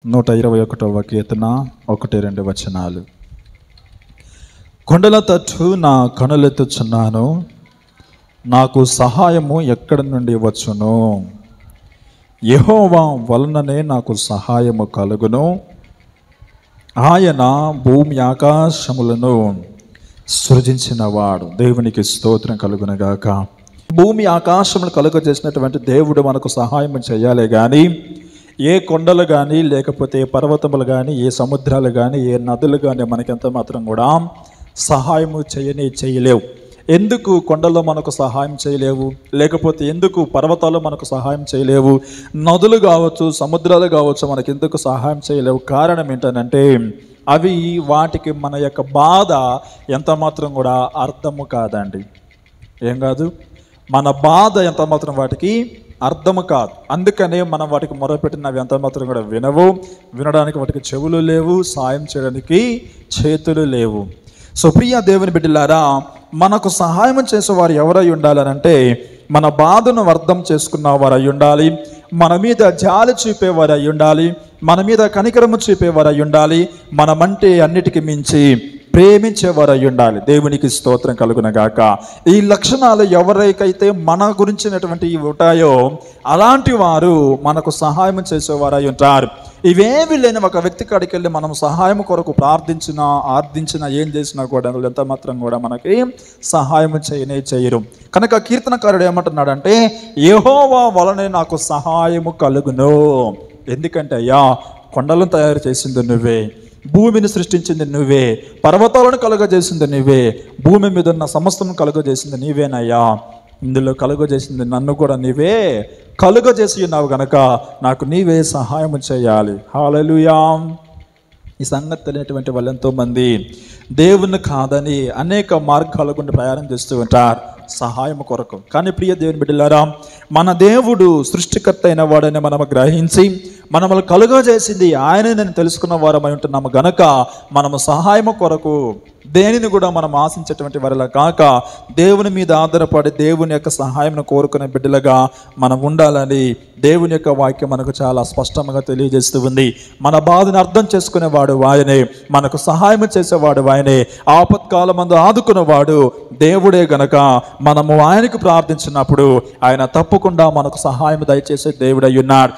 121వ కీర్తన 1-2 వచనాలు. కొండల తట్టు నా కనులెత్తుచున్నాను, నాకు సహాయము ఎక్కడి నుండి వచ్చును? యెహోవా వలననే నాకు సహాయము కలుగును. ఆయన భూమి ఆకాశములను సృజించినవాడు. దేవునికి స్తోత్రం కలుగునగాక. భూమి ఆకాశములు కలుగజేసినటువంటి దేవుడు మనకు సహాయం చేయాలి కానీ ఏ కొండలు కానీ, లేకపోతే ఏ పర్వతములు కానీ, ఏ సముద్రాలు కానీ, ఏ నదులు కానీ మనకెంత మాత్రం కూడా సహాయము చేయలేవు. ఎందుకు కొండలు మనకు సహాయం చేయలేవు? లేకపోతే ఎందుకు పర్వతాలు మనకు సహాయం చేయలేవు? నదులు కావచ్చు, సముద్రాలు కావచ్చు, మనకి ఎందుకు సహాయం చేయలేవు? కారణం ఏంటంటే అవి వాటికి మన యొక్క బాధ ఎంత మాత్రం కూడా అర్థము కాదండి. ఏం కాదు? మన బాధ ఎంత మాత్రం వాటికి అర్థము కాదు. అందుకనే మనం వాటికి మొరపెట్టినవి ఎంత మాత్రం కూడా వినవు. వినడానికి వాటికి చెవులు లేవు, సాయం చేయడానికి చేతులు లేవు. సో ప్రియ దేవుని బిడ్డలారా, మనకు సహాయం చేసేవారు ఎవరై ఉండాలనంటే మన బాధను అర్థం చేసుకున్న వారు అయి ఉండాలి, మన మీద జాలి చూపేవారు అయి ఉండాలి, మన మీద కనికరము చూపేవారు అయి ఉండాలి, మనమంటే అన్నిటికీ మించి ప్రేమించేవారు అయి ఉండాలి. దేవునికి స్తోత్రం కలుగునగాక. ఈ లక్షణాలు ఎవరికైతే మన గురించినటువంటి ఉంటాయో అలాంటి వారు మనకు సహాయం చేసేవారు అయి ఉంటారు. ఇవేమి లేని ఒక వ్యక్తి కాడికి వెళ్ళి మనం సహాయం కొరకు ప్రార్థించినా, ఆర్థించినా, ఏం చేసినా కూడా ఎంత మాత్రం కూడా మనకి సహాయం చేయరు. కనుక కీర్తనకారుడు ఏమంటున్నాడంటే యెహోవా వలనే నాకు సహాయము కలుగును. ఎందుకంటే అయ్యా, కొండలను తయారు చేసింది నువ్వే, భూమిని సృష్టించింది నువ్వే, పర్వతాలను కలుగజేసింది నువ్వే, భూమి మీద ఉన్న సమస్తను కలుగజేసింది నీవేనయ్యా. ఇందులో కలుగజేసింది నన్ను కూడా నీవే కలుగజేసి ఉన్నావు గనక నాకు నీవే సహాయం చేయాలి. హల్లెలూయా. ఈ సంగతి తెలియనటువంటి వాళ్ళు ఎంతోమంది దేవుని కాదని అనేక మార్గాల గుండా ప్రయాణం చేస్తూ ఉంటారు సహాయం కొరకు. కానీ ప్రియ దేవుని బిడ్డలారా, మన దేవుడు సృష్టికర్త అయిన వాడని మనము గ్రహించి మనము కలుగజేసింది ఆయనని తెలుసుకున్న వారమై ఉంటున్నాము గనక మనము సహాయం కొరకు దేనిని కూడా మనం ఆశించేటువంటి వారిలా కాక దేవుని మీద ఆధారపడి దేవుని యొక్క సహాయం కోరుకునే బిడ్డలుగా మనం ఉండాలని దేవుని యొక్క వాక్యం మనకు చాలా స్పష్టంగా తెలియజేస్తూ ఉంది. మన బాధను అర్థం చేసుకునేవాడు ఆయనే, మనకు సహాయం చేసేవాడు ఆయనే, ఆపత్కాలమందు ఆదుకునేవాడు దేవుడే గనక మనము ఆయనకు ప్రార్థించినప్పుడు ఆయన తప్పకుండా మనకు సహాయం దయచేసే దేవుడై ఉన్నాడు.